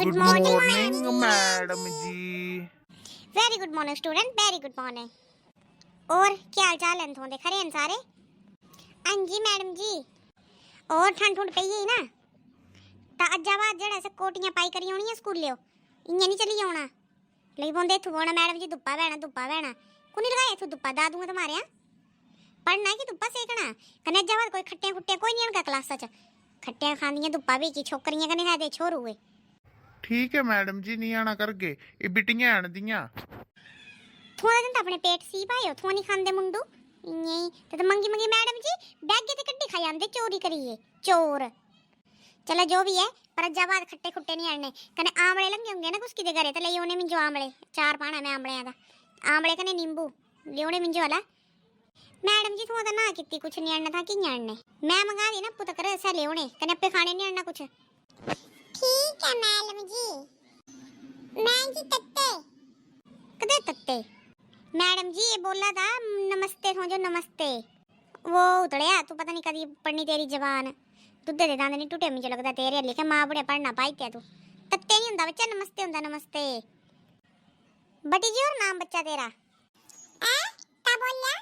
Good good morning morning madam ji. Very good morning student, very good morning. और क्या हाल चाल है थोड़े खरे हैं सारे? हाँ जी मैडम जी। और ठंड ठंड पई है ना, ता अज्जा जेड़ा से कोटियां पाई करी आनी है स्कूल लियो, इयां नहीं चली आना। लगी पौंदे इत्थू बोलना मैडम जी धुप्पा बहना कुनी लगाया इत्थू धुप्पा दादू तुम्हारे यहाँ पढ़ना है कि धुप्पा सेकना। कने अज्जा कोई खट्टियां खुट्टियां कोई नहीं आनका क्लासा च, खट्टियां खांदियां धुप्पा भी की छोकरियां कने है दे छोरू ठीक है मैडम जी, नहीं आना करके ये बिटियां आन दियां। थोड़ा दिन तो अपने पेट सी पायो, थोड़ा नहीं खांदे मुंडू यही तो मंगी मंगी मैडम जी बैगे ते कड्डी खा जांदे चोरी करिए चोर। चलो जो भी है पर जब बाद खट्टे खुट्टे नहीं आने कने आमले लंगे होंगे ना कुछ किदे घरे ते ले ओने मिंजो आमले चार पाना मैं आमले दा आमले कने नींबू लियोने मिंजो वाला। मैडम जी थोड़ा ना कितनी कुछ नहीं आना था कि आने मैं मंगा दी ना पुत कर से ले ओने कने अपे खाने नहीं आना कुछ। ठीक है मैडम जी। मैं जी तत्ते कदे तत्ते मैडम जी ये बोला था नमस्ते समझो नमस्ते। वो उतड़िया तू पता नहीं कदी पढ़नी तेरी जबान दुद्धे दे दांत नहीं टूटे मुझे लगता तेरे लिखे मां बुढ़े पढ़ना पाई त्या तू तत्ते नहीं हुंदा बच्चा नमस्ते हुंदा नमस्ते। बटी जी और नाम बच्चा तेरा आ क्या बोला?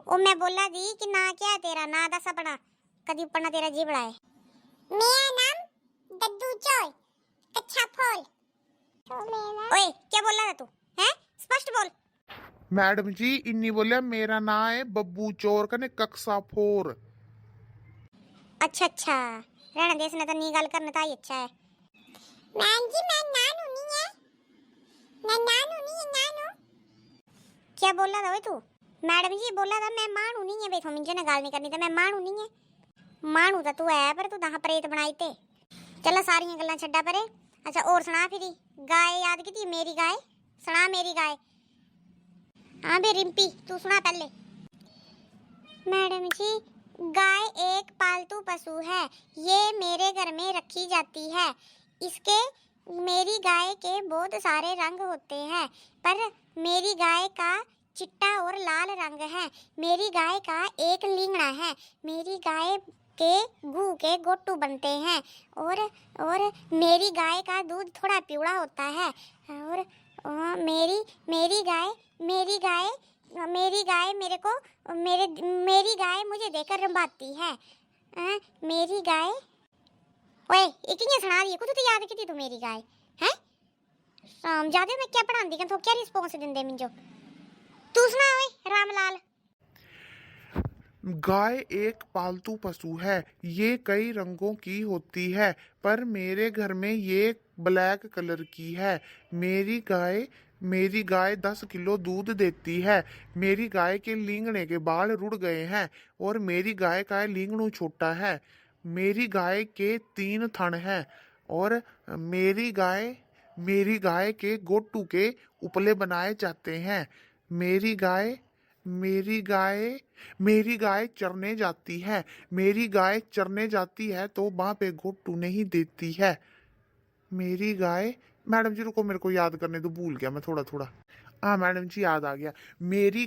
ओ मैं बोला दी कि ना क्या तेरा ना दस अपना कदी पढ़ना तेरा जी बड़ा है। मेरा नाम दद्दू चोर कच्चा फूल। ओए क्या बोला था तू हैं स्पष्ट बोल। मैडम जी इन्नी बोलिया मेरा नाम है बब्बू चोर कने कक्सा फोर। अच्छा अच्छा रहने दे इसने तो नी गल करना था ही अच्छा है। मैम जी मैं नानू नहीं है, मैं नानू नहीं है नानू। क्या बोला था ओए तू? मैडम जी बोला था मैं मानू नहीं है बेथो मुझे ना गाल नहीं करनी तो मैं मानू नहीं है। मानू तो तू है पर तू दहा प्रेत बनाई ते चला सारियां गल्लां छड्डा परे। अच्छा और सुना फिरी गाय याद की थी मेरी गाय सुना मेरी गाय। हाँ बे रिंपी तू सुना पहले। मैडम जी गाय एक पालतू पशु है, ये मेरे घर में रखी जाती है। इसके मेरी गाय के बहुत सारे रंग होते हैं पर मेरी गाय का चिट्टा और लाल रंग है। मेरी गाय का एक लिंगड़ा है। मेरी गाय के गू के गोटू बनते हैं और मेरी गाय का दूध थोड़ा पिवड़ा होता है और मेरी गाय मेरी गाय मेरी गाय मेरे को मेरी गाय मुझे देकर रंभाती है। मेरी गाय ओए एक ही सुना दी कुछ तो याद की थी तू मेरी गाय हैं समझादे मैं क्या पढ़ांदी कन तो क्या रिस्पांस दिंदे मिंजो तू सुना ओए रामलाल। गाय एक पालतू पशु है, ये कई रंगों की होती है पर मेरे घर में ये ब्लैक कलर की है। मेरी गाय 10 किलो दूध देती है। मेरी गाय के लींगने के बाल रुड़ गए हैं और मेरी गाय का लींगणू छोटा है। मेरी गाय के 3 थन हैं और मेरी गाय के गोटू के उपले बनाए जाते हैं। मेरी गाय मेरी गाय मेरी गाय चरने जाती है। मेरी गाय चरने जाती है तो वहां पे गोटू नहीं देती है। मेरी गाय मैडम जी रुको मेरे को याद करने दो, भूल गया मैं थोड़ा थोड़ा। हाँ मैडम जी याद आ गया। मेरी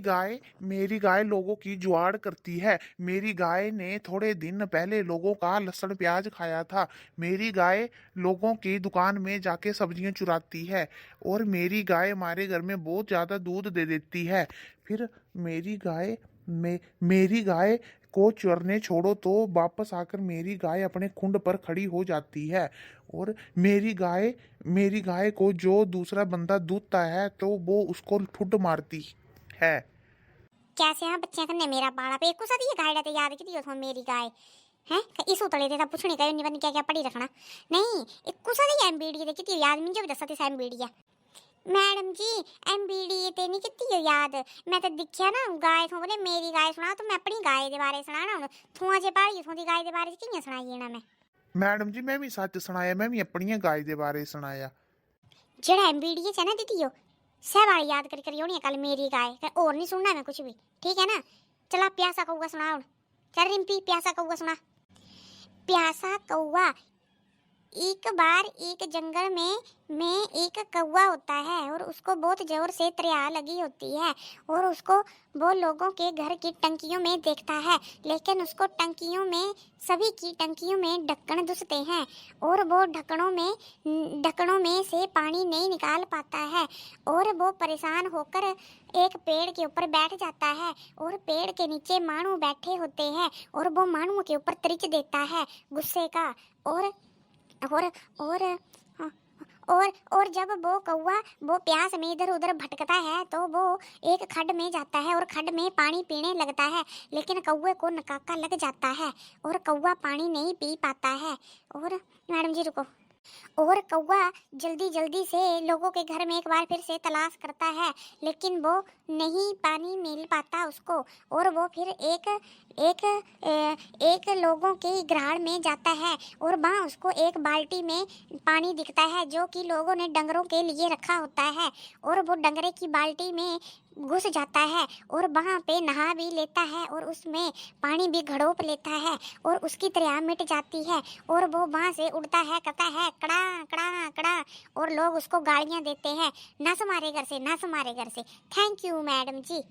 गाय लोगों की जुआड़ करती है। मेरी गाय ने थोड़े दिन पहले लोगों का लहसुन प्याज खाया था। मेरी गाय लोगों की दुकान में जाके सब्जियां चुराती है और मेरी गाय हमारे घर में बहुत ज्यादा दूध दे देती है। फिर मेरी गाय को चरने छोड़ो तो वापस आकर मेरी गाय अपने खुंड पर खड़ी हो जाती है और मेरी गाय को जो दूसरा बंदा दूधता है तो वो उसको ठुड मारती है। कैसे हाँ बच्चे कन्ने मेरा बाड़ा पे कुछ दी गाय ते याद की थी तो मेरी गाय हैं इस उतले ते पूछने का नहीं बनी क्या क्या पढ़ी रखना नहीं एक कुछ दी एमबीडी ते कितनी याद मिंजो भी दसती एमबीडी है। मैडम जी एमबीडी ते नहीं कितनी याद मैं तो दिखया ना गाय थो बोले मेरी गाय सुना तो मैं अपनी गाय के बारे सुना ना थुआ जे पढ़ी थो दी गाय के बारे कियां सुनाई ना मैं। मैडम जी मैं भी सच सुनाया, मैं भी अपनी गाय के बारे सुनाया। जेड़ा एमबीडी है ना दीदी सब वाली याद कर करी होनी कल मेरी गाय और नहीं सुनना मैं कुछ भी ठीक है ना। चला प्यासा कौआ सुना चल रिंपी प्यासा कौआ सुना। प्यासा कौआ एक बार एक जंगल में एक कौवा होता है और उसको बहुत जोर से त्रिया लगी होती है और उसको वो लोगों के घर की टंकियों में देखता है, लेकिन उसको टंकियों में सभी की टंकियों में ढक्कन घुसते हैं और वो ढक्कनों में से पानी नहीं निकाल पाता है और वो परेशान होकर एक पेड़ के ऊपर बैठ जाता है और पेड़ के नीचे मानू बैठे होते हैं और वो मानू के ऊपर त्रिच देता है गुस्से का और और और और जब वो कौवा वो प्यास में इधर उधर भटकता है तो वो एक खड्ड में जाता है और खड्ड में पानी पीने लगता है, लेकिन कौवे को नकाका लग जाता है और कौवा पानी नहीं पी पाता है। और मैडम जी रुको। और कौवा जल्दी जल्दी से लोगों के घर में एक बार फिर से तलाश करता है, लेकिन वो नहीं पानी मिल पाता उसको और वो फिर एक लोगों के ग्राड़ में जाता है और वहाँ उसको एक बाल्टी में पानी दिखता है जो कि लोगों ने डंगरों के लिए रखा होता है और वो डंगरे की बाल्टी में घुस जाता है और वहाँ पे नहा भी लेता है और उसमें पानी भी घड़ोप लेता है और उसकी त्रिया मिट जाती है और वो वहाँ से उड़ता है, कहता है कड़ा कड़ा कड़ा और लोग उसको गालियाँ देते हैं, नस मारे घर से, नस मारे घर से। थैंक यू मैडम जी।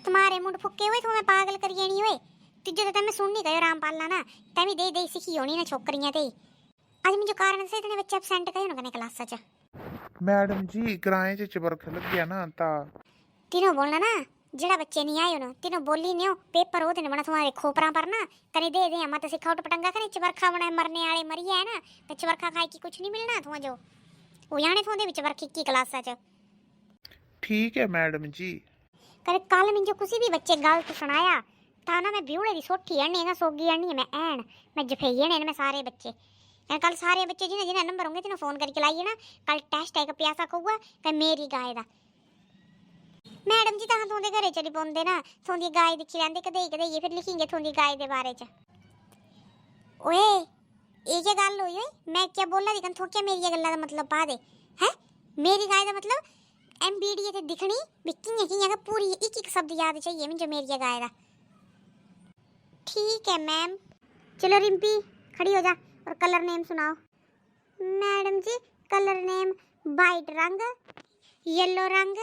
तुम्हारे मुंड फुक्के हुए तुम्हें पागल करिए नहीं हुए तिजो तो तमें सुन नहीं गयो रामपाल ना तभी दे दे सीखी होनी ना छोकरियां ते आज मुझे कारण से इतने बच्चे एब्सेंट कयो ना कने क्लास च मैडम जी ग्राए च चबरख लग गया ना ता तीनों बोलना ना जेड़ा बच्चे नहीं आयो ना तीनों बोली नहीं हो पेपर होते ने बना तुम्हारे खोपरा पर ना कने दे दे मत सिखावट पटंगा कने चबरखा बना मरने वाले मरी है ना तो चबरखा खाए की कुछ नहीं मिलना तुम जो वो याने थोंदे भी चबरखी की क्लास च। ठीक है मैडम जी। करे कल मिंजो किसी भी बच्चे गल तो सुनाया था ना मैं ब्यूड़े दी सोठी अड़नी ना सोगी अड़नी मैं ऐन मैं जफेई ने मैं सारे बच्चे कल सारे बच्चे जिन्हें जिन्हें नंबर होंगे तिन्हें फोन करके लाइए ना कल टेस्ट है प्यासा कहूगा कि मेरी गाय दा मैडम जी तहां थोंदे घरे चली पौंदे ना थोंदी गाय दिखी लैंदे कदे फिर लिखेंगे थोंदी गाय दे बारे च। ओए ये क्या गल होई ओए मैं क्या बोला दी कन थो क्या मेरी गल्ला दा मतलब पा दे हैं मेरी गाय दा मतलब एमबीडी ते दिखनी भी कियां पूरी एक एक शब्द याद चाहिए मुझे मेरी गाय दा। ठीक है मैम। चलो रिम्पी खड़ी हो जा और कलर नेम सुनाओ। मैडम जी कलर नेम वाइट रंग, येलो रंग,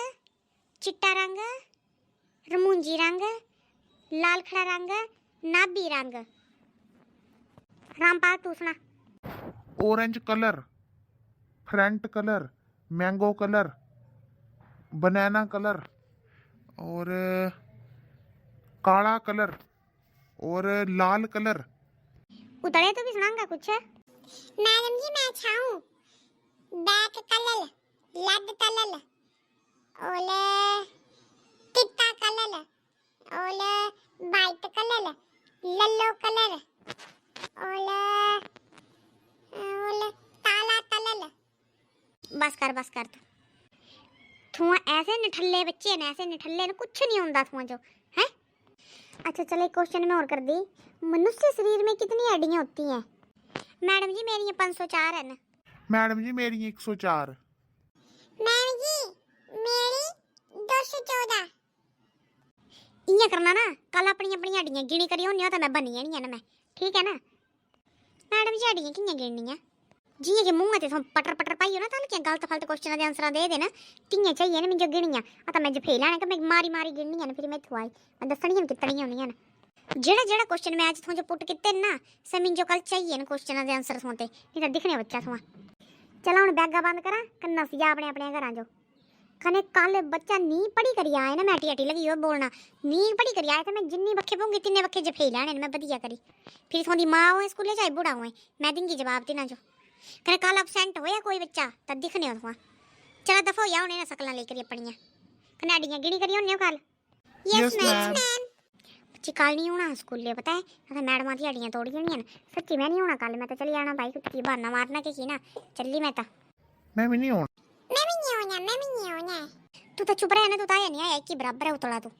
चिट्टा रंग, रमूंजी रंग, लाल खड़ा रंग, नाबी रंग। रामपाल तू सुना। Orange colour, front colour, mango colour, banana colour और काला कलर और लाल कलर। उतरे तो भी सुनाऊंगा कुछ। मैडम जी मैं छाऊं बैक कलर, लड कलर, ओले चिट्टा कलर, ओले वाइट कलर, येलो कलर, ओले ओले काला कलर। बस कर तू ऐसे निठल्ले बच्चे ने ऐसे निठल्ले ने कुछ नहीं होता तुआ जो है। अच्छा चलो एक क्वेश्चन में और कर दी। मनुष्य शरीर में कितनी हड्डियां होती हैं? मैडम जी मेरी 504 है ना। मैडम जी मेरी 104। मैडम जी मेरी 214। इया करना ना कल अपनी अपनी हड्डियां गिनी करी होनी हो तो मैं बनी जानी है ना मैं ठीक है ना। मैडम जी हड्डियां कियां गिननियां जियां कि मुंह ते पटर पटर पाइयो ना तां गलत फलत क्वेश्चन दे आंसर दे देना कियां चाहिए ना मुझे गिनियां आ मैं जफे लैना कि मैं मारी मारी गिननी है फिर मैं इत्थों आई मैं दसनियां कितनी होनियां जेड़ा जेड़ा क्वेश्चन मैं आज थों पुट किते ना से मिंजो कल चाहिए ना क्वेश्चन दे आंसर थों ते नहीं तो दिखने बच्चा थों। चलो हुण बैगा बंद करा कन्ना सिया अपने अपने घरां जो खने कल बच्चा नी पढ़ी करी आए ना मैं टी लगी हो बोलना नी पढ़ी करी आए तो मैं जिन्नी बखे पऊंगी तिन्ने बखे जफे लैने मैं बढ़िया करी फिर थोंदी माँ होए स्कूले चाहे बुढ़ा होए मैं दूंगी जवाब तिना जो कने कल एब्सेंट होया कोई बच्चा तब दिखने हो चला दफा हो जाओ ना सकला लेकर अपनियां कने हड्डियां गिनी करी होने कल। Yes ma'am. बच्ची कल नहीं होना स्कूले पता है तो मैडम दी हड्डियां तोड़ी होनी सच्ची मैं नहीं होना कल मैं तो चली जाना भाई कुछ बहाना मारना कि ना चली मैं तो मैं भी नहीं होना तू तो चुप रह ना तू तो आया नहीं आया की बराबर है उतला तू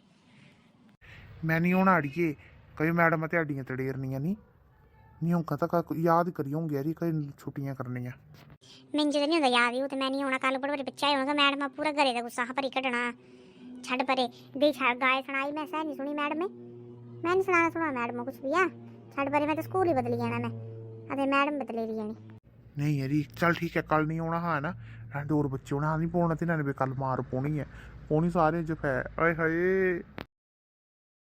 मैं नहीं होना अड़िए कई मैडम ते हड्डियां तड़ेरनियां नहीं होगा तो याद करी होंगे यार कई छुट्टियां करनियां मिंजे नहीं होता याद ही तो मैं नहीं होना कल बड़े बड़े बच्चा होना तो मैडम पूरा घरे का गुस्सा भरी कढ़ना छड़ परे दे गाय सुनाई मैं सह नहीं सुनी मैडम मैं नहीं सुना मैडम कुछ भी छड़ परे मैं तो स्कूल ही बदली जाना मैं ਅਤੇ ਮੈਡਮ ਬਦਲੇਰੀ ਜਾਣੀ। ਨਹੀਂ ਯਾਰੀ ਚੱਲ ਠੀਕ ਹੈ ਕੱਲ ਨਹੀਂ ਆਉਣਾ ਹਾਂ ਨਾ ਰਹਿਣ ਦੇ, ਹੋਰ ਬੱਚੇ ਹੋਣਾ ਨਹੀਂ ਪਾਉਣਾ ਤੇ ਇਹਨਾਂ ਨੇ ਵੀ ਕੱਲ ਮਾਰ ਪਾਉਣੀ ਹੈ, ਪਾਉਣੀ ਸਾਰੇ ਜਫੈ ਆਏ ਹਾਏ।